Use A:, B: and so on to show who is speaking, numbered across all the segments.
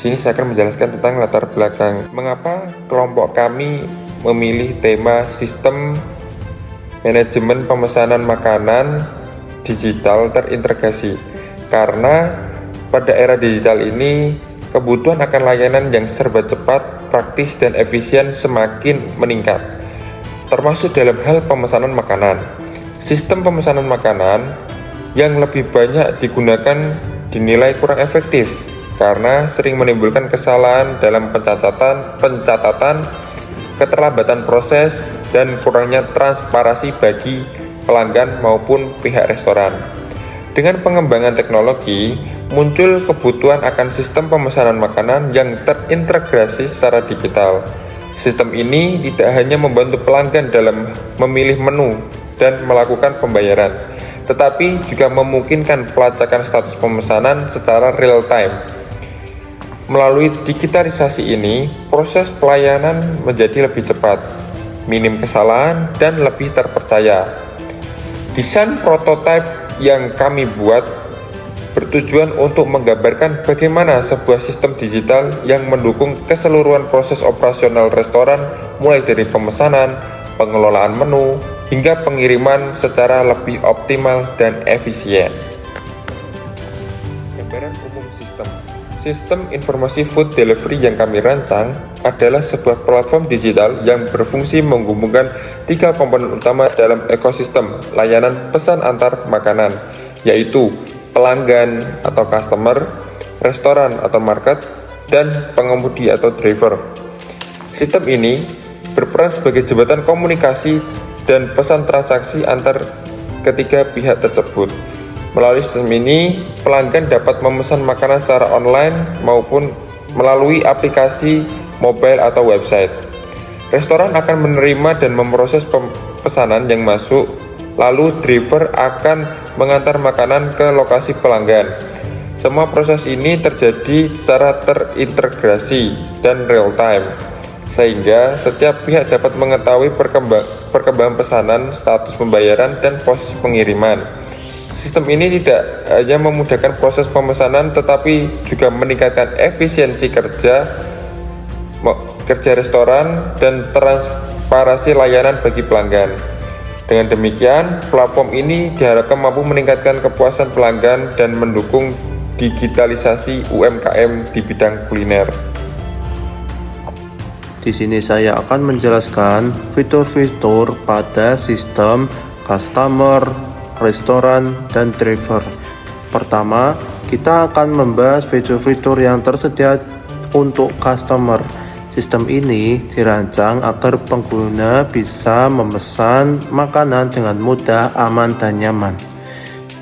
A: sini saya akan menjelaskan tentang latar belakang mengapa kelompok kami memilih tema sistem manajemen pemesanan makanan digital terintegrasi. Karena pada era digital ini kebutuhan akan layanan yang serba cepat, praktis, dan efisien semakin meningkat, termasuk dalam hal pemesanan makanan. Sistem pemesanan makanan yang lebih banyak digunakan dinilai kurang efektif karena sering menimbulkan kesalahan dalam pencatatan, keterlambatan proses, dan kurangnya transparansi bagi pelanggan maupun pihak restoran. Dengan pengembangan teknologi, muncul kebutuhan akan sistem pemesanan makanan yang terintegrasi secara digital. Sistem ini tidak hanya membantu pelanggan dalam memilih menu dan melakukan pembayaran, tetapi juga memungkinkan pelacakan status pemesanan secara real time. Melalui digitalisasi ini, proses pelayanan menjadi lebih cepat, minim kesalahan, dan lebih terpercaya. Desain prototipe yang kami buat bertujuan untuk menggambarkan bagaimana sebuah sistem digital yang mendukung keseluruhan proses operasional restoran, mulai dari pemesanan, pengelolaan menu, hingga pengiriman secara lebih optimal dan efisien. Gambaran umum sistem. Sistem informasi food delivery yang kami rancang adalah sebuah platform digital yang berfungsi menghubungkan 3 komponen utama dalam ekosistem layanan pesan antar makanan, yaitu pelanggan atau customer, restoran atau market, dan pengemudi atau driver. Sistem ini berperan sebagai jembatan komunikasi dan pesan transaksi antar ketiga pihak tersebut. Melalui sistem ini, pelanggan dapat memesan makanan secara online maupun melalui aplikasi mobile atau website. Restoran akan menerima dan memproses pesanan yang masuk, lalu driver akan mengantar makanan ke lokasi pelanggan. Semua proses ini terjadi secara terintegrasi dan real time, sehingga setiap pihak dapat mengetahui perkembangan pesanan, status pembayaran, dan posisi pengiriman. Sistem ini tidak hanya memudahkan proses pemesanan, tetapi juga meningkatkan efisiensi kerja restoran dan transparansi layanan bagi pelanggan. Dengan demikian, platform ini diharapkan mampu meningkatkan kepuasan pelanggan dan mendukung digitalisasi UMKM di bidang kuliner.
B: Di sini saya akan menjelaskan fitur-fitur pada sistem customer, restoran, dan driver. Pertama, kita akan membahas fitur-fitur yang tersedia untuk customer. Sistem ini dirancang agar pengguna bisa memesan makanan dengan mudah, aman, dan nyaman.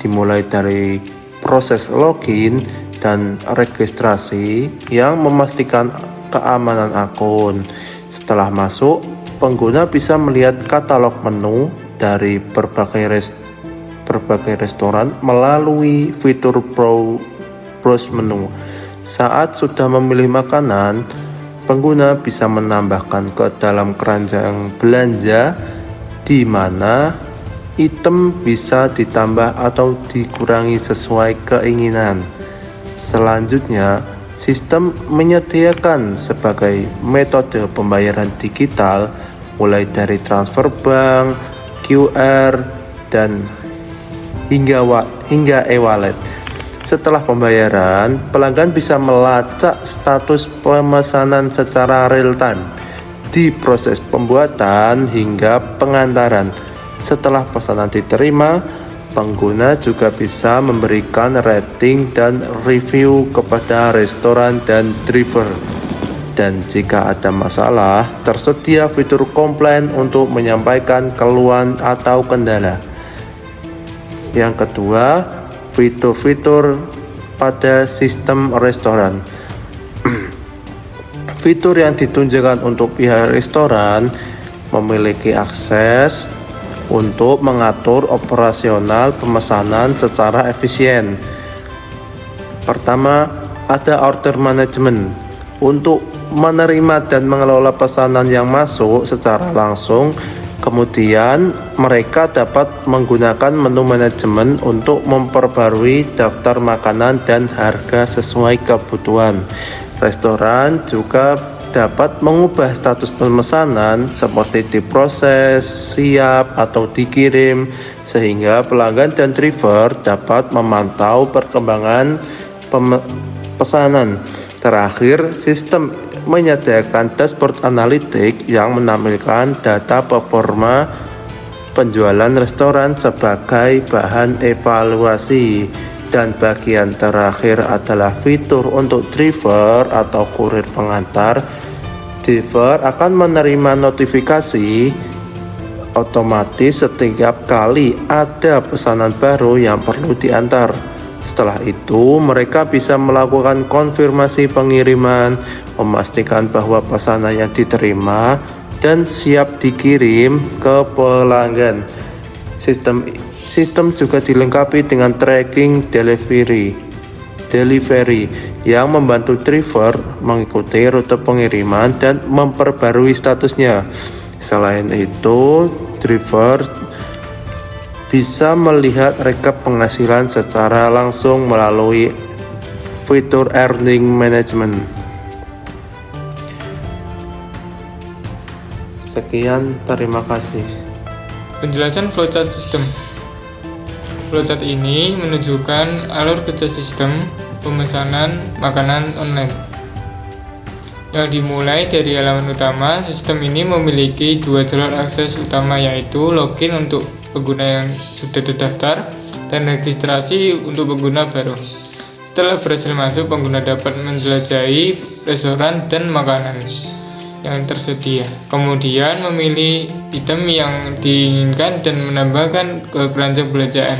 B: Dimulai dari proses login dan registrasi yang memastikan keamanan akun. Setelah masuk, pengguna bisa melihat katalog menu dari berbagai restoran melalui fitur browse menu. Saat sudah memilih makanan, pengguna bisa menambahkan ke dalam keranjang belanja, di mana item bisa ditambah atau dikurangi sesuai keinginan. Selanjutnya, sistem menyediakan sebagai metode pembayaran digital, mulai dari transfer bank, QR, dan hingga e-wallet. Setelah pembayaran, pelanggan bisa melacak status pemesanan secara real time di proses pembuatan hingga pengantaran. Setelah pesanan diterima, pengguna juga bisa memberikan rating dan review kepada restoran dan driver. Dan jika ada masalah, tersedia fitur komplain untuk menyampaikan keluhan atau kendala. Yang kedua, fitur-fitur pada sistem restoran. Fitur yang ditunjukkan untuk pihak restoran memiliki akses untuk mengatur operasional pemesanan secara efisien. Pertama, ada order management untuk menerima dan mengelola pesanan yang masuk secara langsung Kemudian, mereka dapat menggunakan menu manajemen untuk memperbarui daftar makanan dan harga sesuai kebutuhan. Restoran juga dapat mengubah status pemesanan seperti diproses, siap, atau dikirim, sehingga pelanggan dan driver dapat memantau perkembangan pesanan. Terakhir, sistem menyediakan dashboard analitik yang menampilkan data performa penjualan restoran sebagai bahan evaluasi. Dan bagian terakhir adalah fitur untuk driver atau kurir pengantar. Driver akan menerima notifikasi otomatis setiap kali ada pesanan baru yang perlu diantar. Setelah itu, mereka bisa melakukan konfirmasi pengiriman, memastikan bahwa pesanan yang diterima dan siap dikirim ke pelanggan. Sistem juga dilengkapi dengan tracking delivery yang membantu driver mengikuti rute pengiriman dan memperbarui statusnya. Selain itu, driver bisa melihat rekap penghasilan secara langsung melalui fitur earning management. Sekian, terima kasih.
C: Penjelasan flowchart sistem. Flowchart ini menunjukkan alur kerja sistem pemesanan makanan online. Yang dimulai dari halaman utama, sistem ini memiliki dua jalur akses utama, yaitu login untuk pengguna yang sudah terdaftar dan registrasi untuk pengguna baru. Setelah berhasil masuk, pengguna dapat menjelajahi restoran dan makanan yang tersedia. Kemudian memilih item yang diinginkan dan menambahkan ke keranjang belanjaan.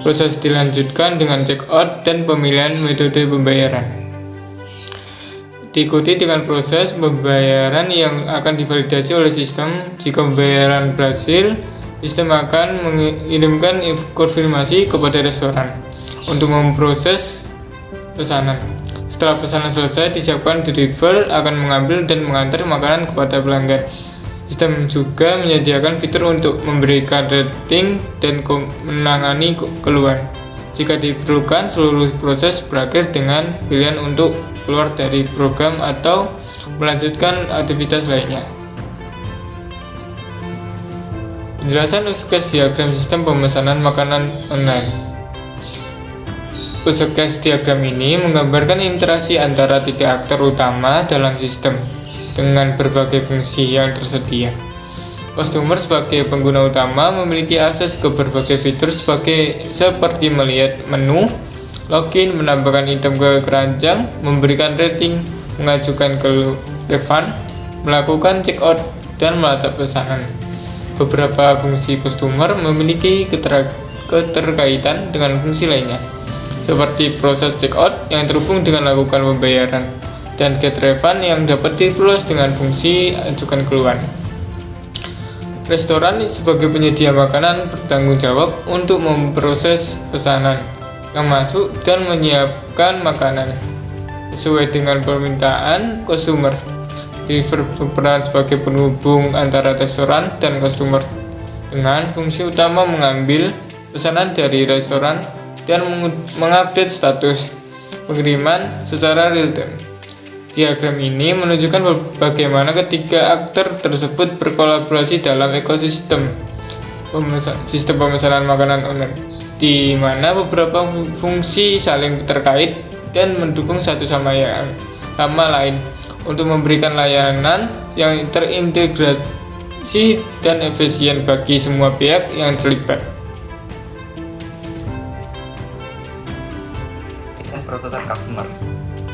C: Proses dilanjutkan dengan checkout dan pemilihan metode pembayaran. Diikuti dengan proses pembayaran yang akan divalidasi oleh sistem. Jika pembayaran berhasil, sistem akan mengirimkan konfirmasi kepada restoran untuk memproses pesanan. Setelah pesanan selesai, disiapkan driver akan mengambil dan mengantar makanan kepada pelanggan. Sistem juga menyediakan fitur untuk memberikan rating dan menangani keluhan. Jika diperlukan, seluruh proses berakhir dengan pilihan untuk keluar dari program atau melanjutkan aktivitas lainnya. Penjelasan use case diagram sistem pemesanan makanan online. Use case diagram ini menggambarkan interaksi antara tiga aktor utama dalam sistem dengan berbagai fungsi yang tersedia. Customer sebagai pengguna utama memiliki akses ke berbagai fitur seperti melihat menu, login, menambahkan item ke keranjang, memberikan rating, mengajukan refund, melakukan checkout, dan melacak pesanan. Beberapa fungsi customer memiliki keterkaitan dengan fungsi lainnya, seperti proses checkout yang terhubung dengan lakukan pembayaran, dan get refund yang dapat diperluas dengan fungsi ajukan keluhan. Restoran sebagai penyedia makanan bertanggung jawab untuk memproses pesanan yang masuk dan menyiapkan makanan sesuai dengan permintaan customer. Driver berperan sebagai penghubung antara restoran dan customer dengan fungsi utama mengambil pesanan dari restoran dan mengupdate status pengiriman secara real time. Diagram ini menunjukkan bagaimana ketiga aktor tersebut berkolaborasi dalam ekosistem sistem pemesanan makanan online, di mana beberapa fungsi saling terkait dan mendukung satu sama lain untuk memberikan layanan yang terintegrasi dan efisien bagi semua pihak yang terlibat.
D: Desain prototipe customer.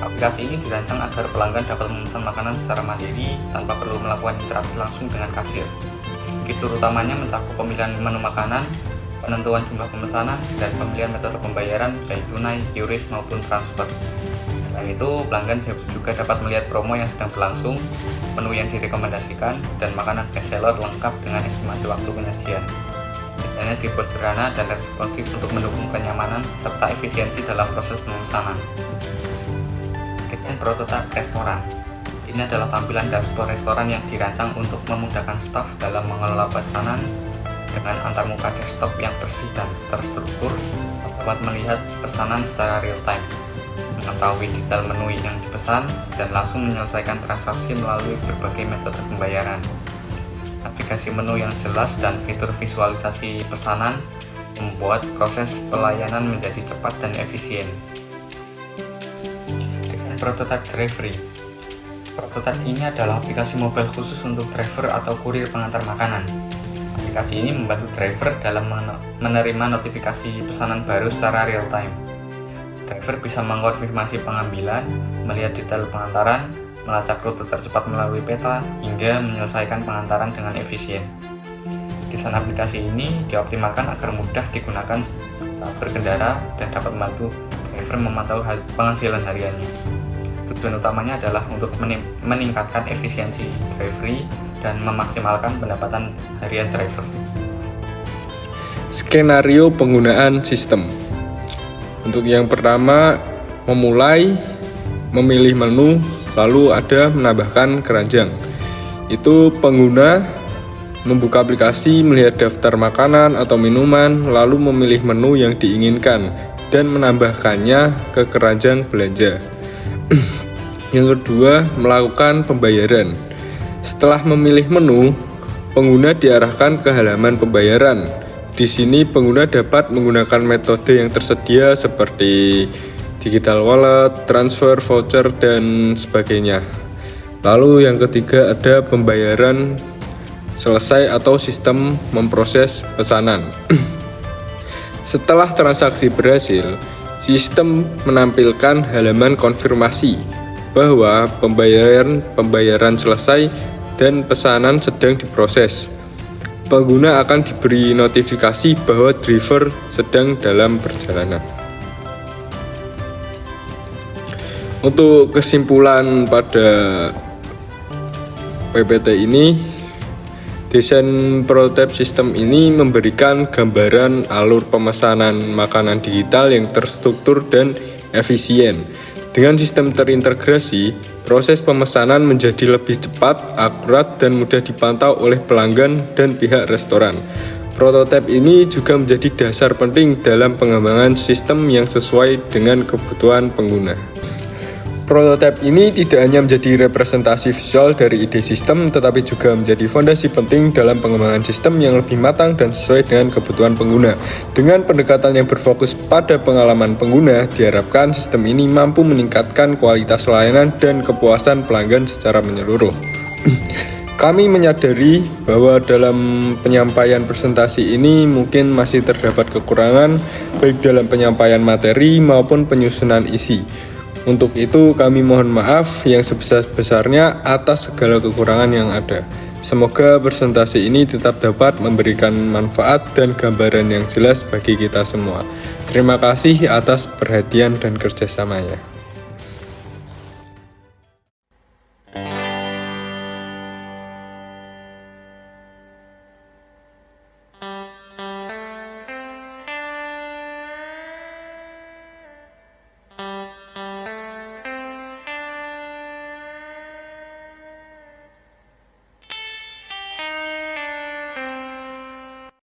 D: Aplikasi ini dirancang agar pelanggan dapat memesan makanan secara mandiri tanpa perlu melakukan interaksi langsung dengan kasir. Fitur utamanya mencakup pemilihan menu makanan, penentuan jumlah pemesanan, dan pemilihan metode pembayaran baik tunai, QRIS maupun transfer. Selain itu, pelanggan juga dapat melihat promo yang sedang berlangsung, menu yang direkomendasikan, dan makanan best seller lengkap dengan estimasi waktu penyajian. Desainnya dibuat sederhana dan responsif untuk mendukung kenyamanan serta efisiensi dalam proses pemesanan. Desain prototipe restoran. Ini adalah tampilan dashboard restoran yang dirancang untuk memudahkan staf dalam mengelola pesanan dengan antarmuka desktop yang bersih dan terstruktur, dapat melihat pesanan secara real time, mengetahui detail menu yang dipesan, dan langsung menyelesaikan transaksi melalui berbagai metode pembayaran. Navigasi menu yang jelas dan fitur visualisasi pesanan membuat proses pelayanan menjadi cepat dan efisien. Desain prototype delivery. Prototype ini adalah aplikasi mobile khusus untuk driver atau kurir pengantar makanan. Aplikasi ini membantu driver dalam menerima notifikasi pesanan baru secara real time. Driver bisa mengkonfirmasi pengambilan, melihat detail pengantaran, melacak rute tercepat melalui peta, hingga menyelesaikan pengantaran dengan efisien. Desain aplikasi ini dioptimalkan agar mudah digunakan saat berkendara dan dapat membantu driver memantau penghasilan hariannya. Tujuan utamanya adalah untuk meningkatkan efisiensi delivery dan memaksimalkan pendapatan harian driver.
E: Skenario penggunaan sistem. Untuk yang pertama, memulai, memilih menu, lalu ada menambahkan keranjang. Itu pengguna membuka aplikasi, melihat daftar makanan atau minuman, lalu memilih menu yang diinginkan dan menambahkannya ke keranjang belanja. Yang kedua, melakukan pembayaran. Setelah memilih menu, pengguna diarahkan ke halaman pembayaran. Di sini pengguna dapat menggunakan metode yang tersedia seperti digital wallet, transfer, voucher, dan sebagainya. Lalu yang ketiga ada pembayaran selesai atau sistem memproses pesanan. Setelah transaksi berhasil, sistem menampilkan halaman konfirmasi bahwa pembayaran selesai dan pesanan sedang diproses. Pengguna akan diberi notifikasi bahwa driver sedang dalam perjalanan. Untuk kesimpulan pada PPT ini, desain prototype sistem ini memberikan gambaran alur pemesanan makanan digital yang terstruktur dan efisien. Dengan sistem terintegrasi, proses pemesanan menjadi lebih cepat, akurat, dan mudah dipantau oleh pelanggan dan pihak restoran. Prototipe ini juga menjadi dasar penting dalam pengembangan sistem yang sesuai dengan kebutuhan pengguna. Prototipe ini tidak hanya menjadi representasi visual dari ide sistem, tetapi juga menjadi fondasi penting dalam pengembangan sistem yang lebih matang dan sesuai dengan kebutuhan pengguna. Dengan pendekatan yang berfokus pada pengalaman pengguna, diharapkan sistem ini mampu meningkatkan kualitas layanan dan kepuasan pelanggan secara menyeluruh. Kami menyadari bahwa dalam penyampaian presentasi ini mungkin masih terdapat kekurangan, baik dalam penyampaian materi maupun penyusunan isi. Untuk itu kami mohon maaf yang sebesar-besarnya atas segala kekurangan yang ada. Semoga presentasi ini tetap dapat memberikan manfaat dan gambaran yang jelas bagi kita semua. Terima kasih atas perhatian dan kerjasamanya.